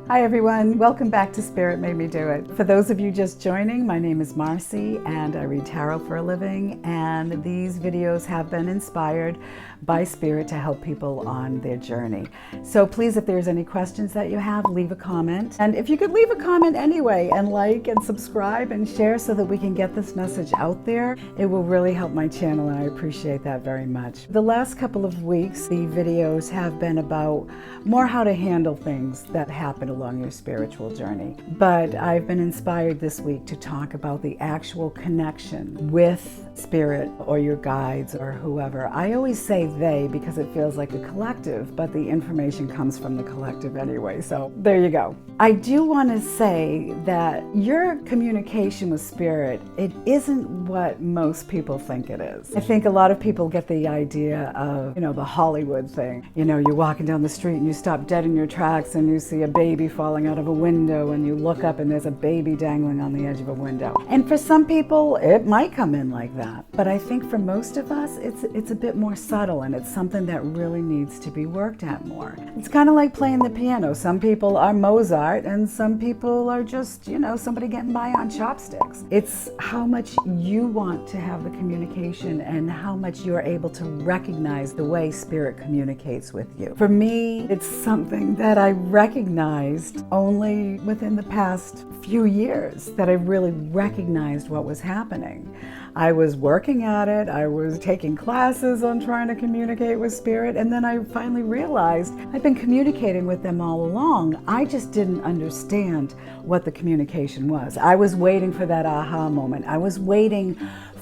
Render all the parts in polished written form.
Hi everyone, welcome back to Spirit Made Me Do It. For those of you just joining, my name is Marcy and I read tarot for a living, and these videos have been inspired by Spirit to help people on their journey. So please, if there's any questions that you have, leave a comment. And if you could leave a comment anyway and like and subscribe and share so that we can get this message out there, it will really help my channel and I appreciate that very much. The last couple of weeks, the videos have been about more how to handle things that happen along your spiritual journey. But I've been inspired this week to talk about the actual connection with Spirit or your guides or whoever. I always say they because it feels like a collective, but the information comes from the collective anyway. So there you go. I do want to say that your communication with Spirit, it isn't what most people think it is. I think a lot of people get the idea of, the Hollywood thing. You're walking down the street and you stop dead in your tracks and you see a baby falling out of a window and you look up and there's a baby dangling on the edge of a window. And for some people, it might come in like that. But I think for most of us, it's a bit more subtle and it's something that really needs to be worked at more. It's kind of like playing the piano. Some people are Mozart and some people are just, somebody getting by on chopsticks. It's how much you want to have the communication and how much you're able to recognize the way Spirit communicates with you. For me, it's something that I recognized only within the past few years that I really recognized what was happening. I was working at it, I was taking classes on trying to communicate with Spirit, and then I finally realized I've been communicating with them all along. I just didn't understand what the communication was. I was waiting for that aha moment. I was waiting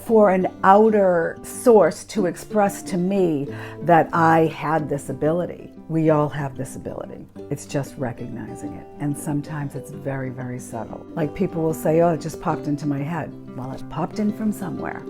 for an outer source to express to me that I had this ability. We all have this ability. It's just recognizing it. And sometimes it's very, very subtle. Like people will say, oh, it just popped into my head. Well, it popped in from somewhere.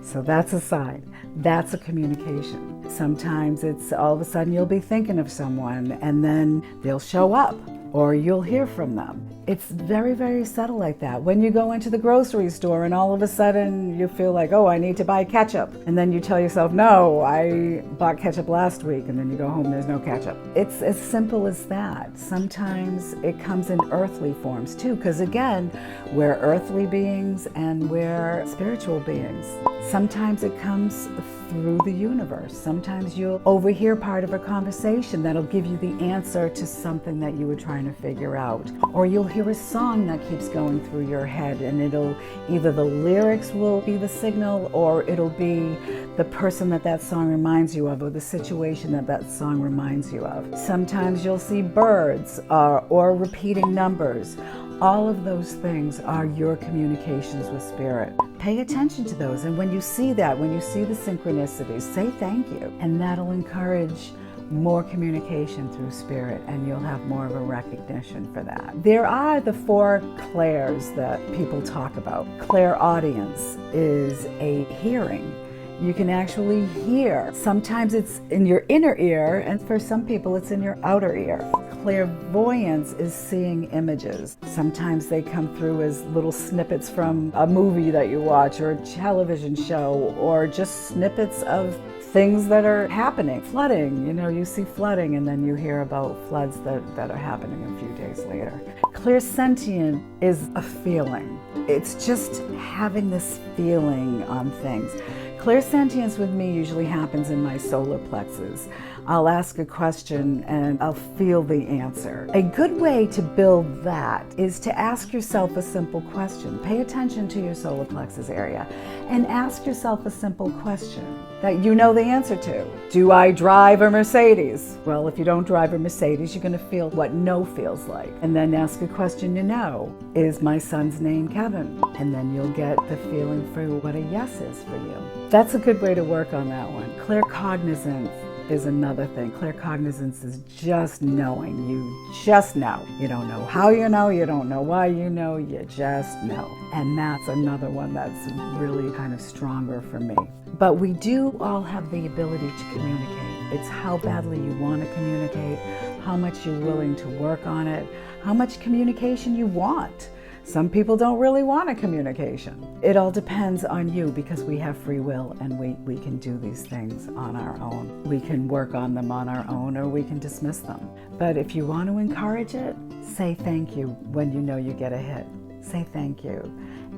So that's a sign. That's a communication. Sometimes it's all of a sudden you'll be thinking of someone and then they'll show up or you'll hear from them. It's very, very subtle like that. When you go into the grocery store and all of a sudden you feel like, oh, I need to buy ketchup. And then you tell yourself, no, I bought ketchup last week. And then you go home, there's no ketchup. It's as simple as that. Sometimes it comes in earthly forms too, because again, we're earthly beings and we're spiritual beings. Sometimes it comes through the universe. Sometimes you'll overhear part of a conversation that'll give you the answer to something that you were trying to figure out. Or you'll hear a song that keeps going through your head and it'll either the lyrics will be the signal or it'll be the person that song reminds you of or the situation that song reminds you of. Sometimes you'll see birds or repeating numbers. All of those things are your communications with Spirit. Pay attention to those, and when you see that, when you see the synchronicities, say thank you, and that'll encourage more communication through Spirit, and you'll have more of a recognition for that. There are the 4 clairs that people talk about. Clairaudience is a hearing. You can actually hear. Sometimes it's in your inner ear, and for some people it's in your outer ear. Clairvoyance is seeing images. Sometimes they come through as little snippets from a movie that you watch or a television show or just snippets of things that are happening. Flooding, you see flooding and then you hear about floods that are happening a few days later. Clairsentient is a feeling. It's just having this feeling on things. Clairsentience with me usually happens in my solar plexus. I'll ask a question and I'll feel the answer. A good way to build that is to ask yourself a simple question. Pay attention to your solar plexus area and ask yourself a simple question that you know the answer to. Do I drive a Mercedes? Well, if you don't drive a Mercedes, you're going to feel what no feels like. And then ask a question you know. Is my son's name Kevin? And then you'll get the feeling for what a yes is for you. That's a good way to work on that one. Claircognizance is another thing. Claircognizance is just knowing. You just know. You don't know how you know, you don't know why you know, you just know. And that's another one that's really kind of stronger for me. But we do all have the ability to communicate. It's how badly you want to communicate, how much you're willing to work on it, how much communication you want. Some people don't really want a communication. It all depends on you, because we have free will and we can do these things on our own. We can work on them on our own, or we can dismiss them. But if you want to encourage it, say thank you when you know you get a hit. Say thank you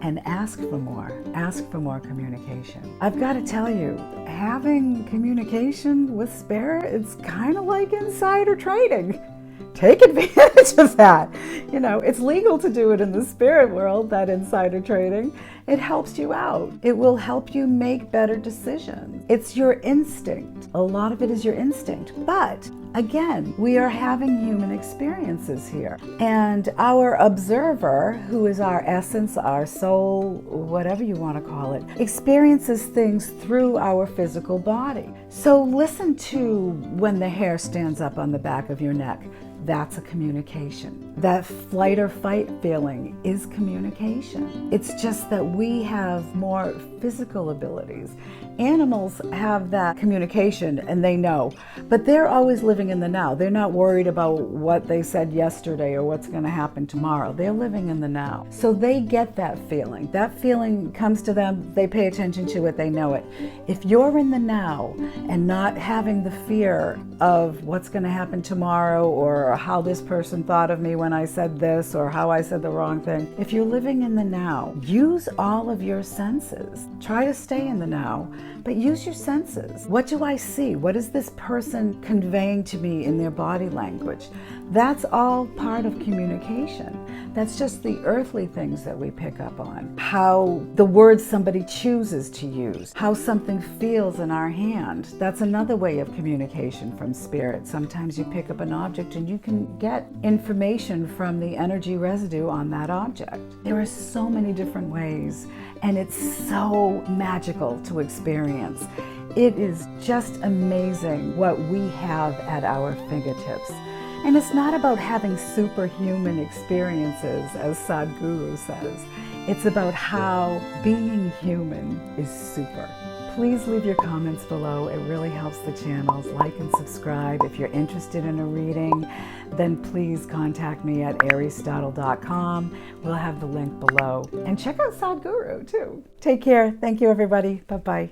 and ask for more. Ask for more communication. I've got to tell you, having communication with spirit, it's kind of like insider trading. Take advantage of that. You know, it's legal to do it in the spirit world, that insider trading. It helps you out. It will help you make better decisions. It's your instinct. A lot of it is your instinct. But again, we are having human experiences here. And our observer, who is our essence, our soul, whatever you want to call it, experiences things through our physical body. So listen to when the hair stands up on the back of your neck. That's a communication. That flight or fight feeling is communication. It's just that we have more physical abilities. Animals have that communication and they know, but they're always living in the now. They're not worried about what they said yesterday or what's going to happen tomorrow. They're living in the now. So they get that feeling. That feeling comes to them, they pay attention to it, they know it. If you're in the now and not having the fear of what's going to happen tomorrow, or how this person thought of me when I said this, or how I said the wrong thing, if you're living in the now, use all of your senses. Try to stay in the now, but use your senses. What do I see? What is this person conveying to me in their body language? That's all part of communication. That's just the earthly things that we pick up on. How the words somebody chooses to use, how something feels in our hand. That's another way of communication from spirit. Sometimes you pick up an object and you can get information from the energy residue on that object. There are so many different ways, and it's so magical to experience. It is just amazing what we have at our fingertips. And it's not about having superhuman experiences, as Sadhguru says. It's about how being human is super. Please leave your comments below. It really helps the channels. Like and subscribe. If you're interested in a reading, then please contact me at aristotle.com. We'll have the link below. And check out Sadhguru too. Take care. Thank you, everybody. Bye-bye.